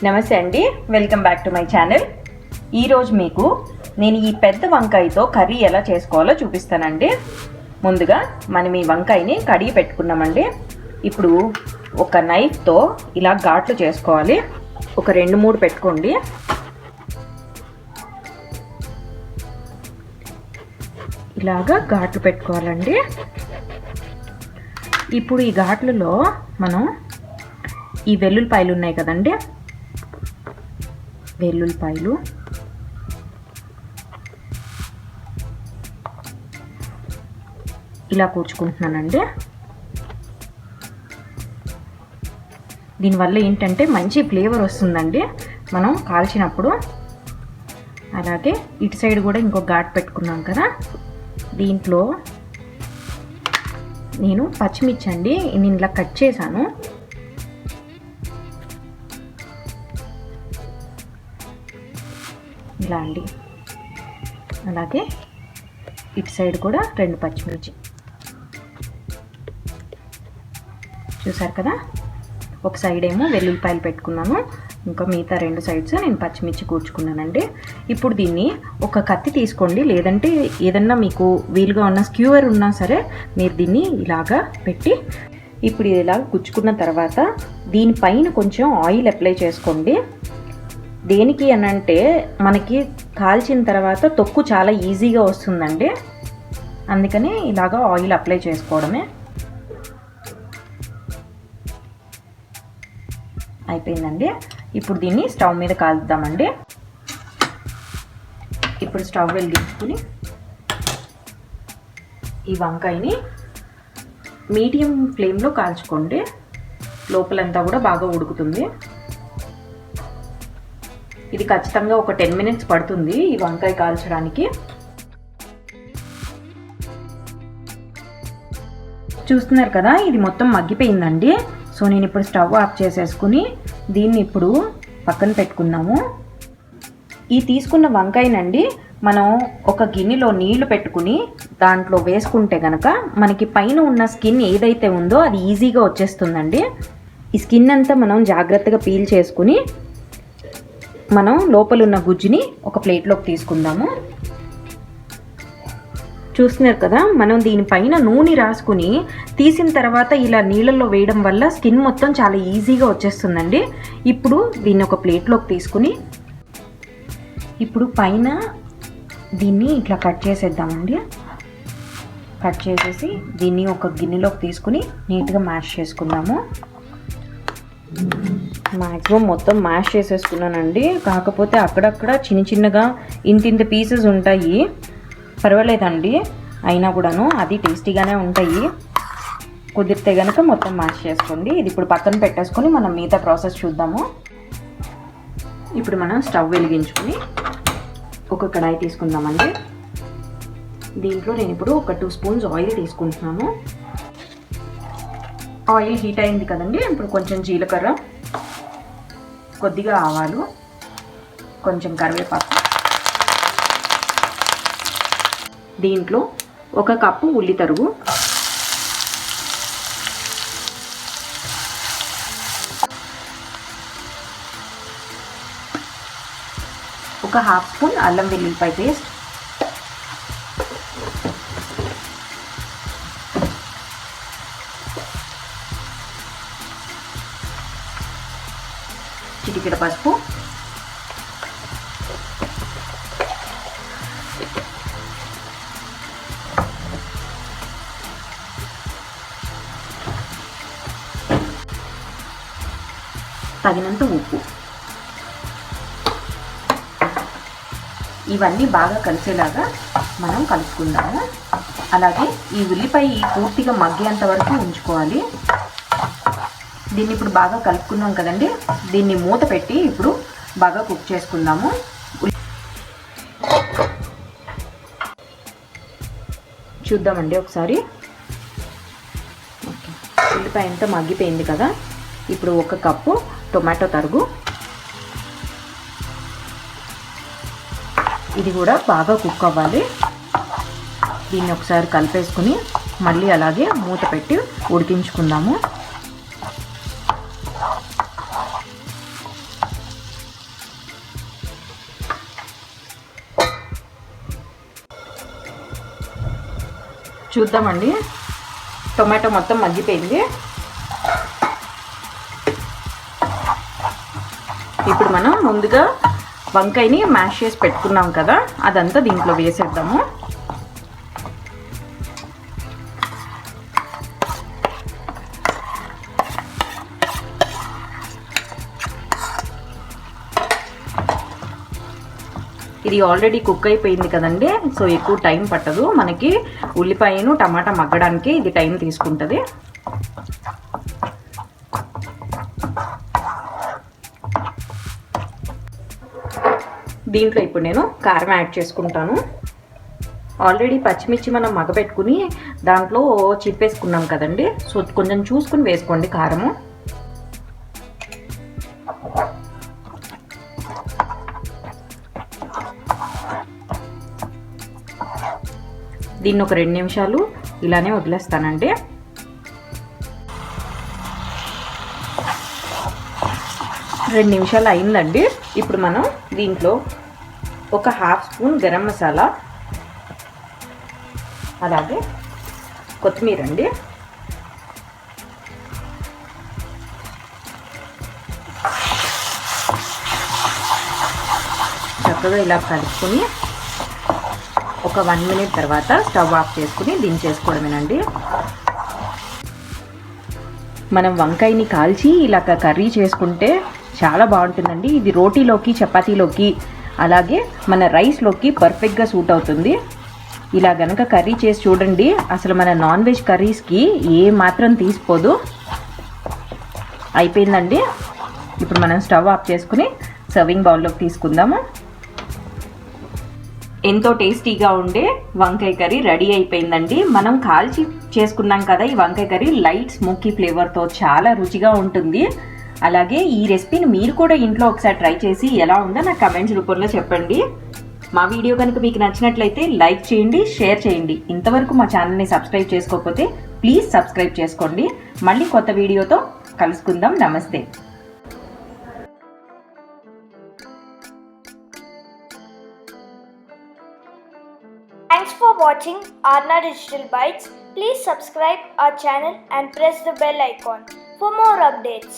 నమస్తే అండి, welcome back to my channel. ఈరోజు మీకు నేను ఈ పెద్ద వంకాయతో కర్రీ ఎలా చేసుకోవాలో చూపిస్తానండి. ముందుగా మనం ఈ వంకాయని కడిగి పెట్టుకున్నామండి. ఇప్పుడు ఒక నైఫ్తో ఇలా ఘాట్లు చేసుకోవాలి. ఒక 2-3 పెట్టుకోండి. ఇలాగా ఘాట్లు పెట్టుకోవాలండి. ఇప్పుడు ఈ ఘాట్లలో మనం ఈ వెల్లుల్లిపాయలు ఉన్నాయి కదండి, వెల్లుల్లిపాయలు ఇలా కూర్చుకుంటున్నానండి. దీనివల్ల ఏంటంటే మంచి ఫ్లేవర్ వస్తుందండి మనం కాల్చినప్పుడు. అలాగే ఇటు సైడ్ కూడా ఇంకో ఘాట్ పెట్టుకున్నాం కదా, దీంట్లో నేను పచ్చిమిర్చి అండి నేను ఇలా కట్ చేశాను. ఇలా అండి. అలాగే ఇటు సైడ్ కూడా 2 పచ్చిమిర్చి చూసారు కదా. ఒక సైడ్ ఏమో వెల్లుల్లిపాయలు పెట్టుకున్నాను, ఇంకా మిగతా 2 సైడ్స్ నేను పచ్చిమిర్చి కూర్చుకున్నానండి. ఇప్పుడు దీన్ని ఒక కత్తి తీసుకోండి, లేదంటే ఏదన్నా మీకు వీలుగా ఉన్న స్క్యూవర్ ఉన్నా సరే మీరు దీన్ని ఇలాగా పెట్టి ఇప్పుడు ఇలా గుచ్చుకున్న తర్వాత దీనిపైన కొంచెం ఆయిల్ అప్లై చేసుకోండి. దేనికి అని అంటే మనకి కాల్చిన తర్వాత తొక్కు చాలా ఈజీగా వస్తుందండి, అందుకని ఇలాగా ఆయిల్ అప్లై చేసుకోవడమే. అయిపోయిందండి. ఇప్పుడు దీన్ని స్టవ్ మీద కాల్చుదామండి. ఇప్పుడు స్టవ్ వెలిగించుకుని ఈ వంకాయని మీడియం ఫ్లేమ్లో కాల్చుకోండి, లోపలంతా కూడా బాగా ఉడుకుతుంది. ఇది ఖచ్చితంగా ఒక 10 minutes పడుతుంది ఈ వంకాయ కాల్చడానికి. చూస్తున్నారు కదా, ఇది మొత్తం మగ్గిపోయిందండి. సో నేను ఇప్పుడు స్టవ్ ఆఫ్ చేసేసుకుని దీన్ని ఇప్పుడు పక్కన పెట్టుకుందాము. ఈ తీసుకున్న వంకాయనండి మనం ఒక గిన్నెలో నీళ్లు పెట్టుకుని దాంట్లో వేసుకుంటే కనుక మనకి పైన ఉన్న స్కిన్ ఏదైతే ఉందో అది ఈజీగా వచ్చేస్తుందండి. ఈ స్కిన్ అంతా మనం జాగ్రత్తగా పీల్ చేసుకుని మనం లోపల ఉన్న గుజ్జుని ఒక ప్లేట్లోకి తీసుకుందాము. చూస్తున్నారు కదా, మనం దీనిపైన నూనె రాసుకుని తీసిన తర్వాత ఇలా నీళ్ళల్లో వేయడం వల్ల స్కిన్ మొత్తం చాలా ఈజీగా వచ్చేస్తుందండి. ఇప్పుడు దీన్ని ఒక ప్లేట్లోకి తీసుకుని ఇప్పుడు పైన దీన్ని ఇట్లా కట్ చేసేద్దామండి. కట్ చేసేసి దీన్ని ఒక గిన్నెలోకి తీసుకుని నీట్గా మ్యాష్ చేసుకుందాము. మ్యాక్సిమం మొత్తం మ్యాష్ చేసేసుకున్నానండి, కాకపోతే అక్కడక్కడ చిన్నగా ఇంత పీసెస్ ఉంటాయి, పర్వాలేదండి, అయినా కూడాను అది టేస్టీగానే ఉంటాయి. కుదిరితే కనుక మొత్తం మ్యాష్ చేసుకోండి. ఇది ఇప్పుడు పక్కన పెట్టేసుకొని మనం మిగతా ప్రాసెస్ చూద్దాము. ఇప్పుడు మనం స్టవ్ వెలిగించుకొని ఒక కడాయి తీసుకుందామండి. దీంట్లో నేను ఇప్పుడు ఒక 2 స్పూన్స్ ఆయిల్ తీసుకుంటున్నాను. ఆయిల్ హీట్ అయింది కదండి. ఇప్పుడు కొంచెం జీలకర్ర, కొద్దిగా ఆవాలు, కొంచెం కరివేపాకు, దీంట్లో 1 కప్పు ఉల్లి తరుగు, ఒక 1/2 స్పూన్ అల్లం వెల్లుల్లిపాయ పేస్ట్, చిటికెడ పసుపు, తగినంత ఉప్పు. ఇవన్నీ బాగా కలిసేలాగా మనం కలుపుకుందాము. అలాగే ఈ ఉల్లిపాయ పూర్తిగా మగ్గేంత వరకు ఉంచుకోవాలి. దీన్ని ఇప్పుడు బాగా కలుపుకున్నాం కదండి, దీన్ని మూత పెట్టి ఇప్పుడు బాగా కుక్ చేసుకుందాము. చూద్దామండి ఒకసారి. ఓకే, ఉల్లిపాయ అంతా మగ్గిపోయింది కదా. ఇప్పుడు 1 కప్పు టొమాటో తరుగు, ఇది కూడా బాగా కుక్ అవ్వాలి. దీన్ని ఒకసారి కలిపేసుకుని మళ్ళీ అలాగే మూత పెట్టి ఉడికించుకుందాము. చూద్దామండి. టొమాటో మొత్తం మగ్గిపోయింది. ఇప్పుడు మనం ముందుగా వంకాయని మ్యాష్ చేసి పెట్టుకున్నాం కదా, అదంతా దీంట్లో వేసేద్దాము. ఇది ఆల్రెడీ కుక్ అయిపోయింది కదండి, సో ఎక్కువ టైం పట్టదు మనకి. ఉల్లిపాయను టమాటా మగ్గడానికి ఇది టైం తీసుకుంటుంది. దీంట్లో ఇప్పుడు నేను కారం యాడ్ చేసుకుంటాను. ఆల్రెడీ పచ్చిమిర్చి మనం మగ్గబెట్టుకుని దాంట్లో చిప్పేసుకున్నాం కదండి, సో కొంచెం చూసుకుని వేసుకోండి కారము. దీన్ని ఒక 2 నిమిషాలు ఇలానే వదిలేస్తానండి. రెండు నిమిషాలు అయిందండి. ఇప్పుడు మనం దీంట్లో ఒక 1/2 స్పూన్ గరం మసాలా, అలాగే కొత్తిమీర అండి, చక్కగా ఇలా కలుపుకొని ఒక 1 మినిట్ తర్వాత స్టవ్ ఆఫ్ చేసుకుని దించేసుకోవడమేనండి. మనం వంకాయని కాల్చి ఇలా కర్రీ చేసుకుంటే చాలా బాగుంటుందండి. ఇది రోటీలోకి, చపాతీలోకి, అలాగే మన రైస్లోకి పర్ఫెక్ట్గా సూట్ అవుతుంది. ఇలా గనక కర్రీ చేసి చూడండి, అసలు మన నాన్ వెజ్ కర్రీస్కి ఏ మాత్రం తీసిపోదు. అయిపోయిందండి. ఇప్పుడు మనం స్టవ్ ఆఫ్ చేసుకుని సర్వింగ్ బౌల్లోకి తీసుకుందాము. ఎంతో టేస్టీగా ఉండే వంకాయ కర్రీ రెడీ అయిపోయిందండి. మనం కాల్చి చేసుకున్నాం కదా ఈ వంకాయ కర్రీ, లైట్ స్మోకీ ఫ్లేవర్తో చాలా రుచిగా ఉంటుంది. అలాగే ఈ రెసిపీని మీరు కూడా ఇంట్లో ఒకసారి ట్రై చేసి ఎలా ఉందో నాకు కమెంట్స్ రూపంలో చెప్పండి. మా వీడియో కనుక మీకు నచ్చినట్లయితే లైక్ చేయండి, షేర్ చేయండి. ఇంతవరకు మా ఛానల్ని సబ్స్క్రైబ్ చేసుకోకపోతే ప్లీజ్ సబ్స్క్రైబ్ చేసుకోండి. మళ్ళీ కొత్త వీడియోతో కలుసుకుందాం. నమస్తే. Thanks for watching Aarna Digital Bites. Please subscribe our channel and press the bell icon for more updates.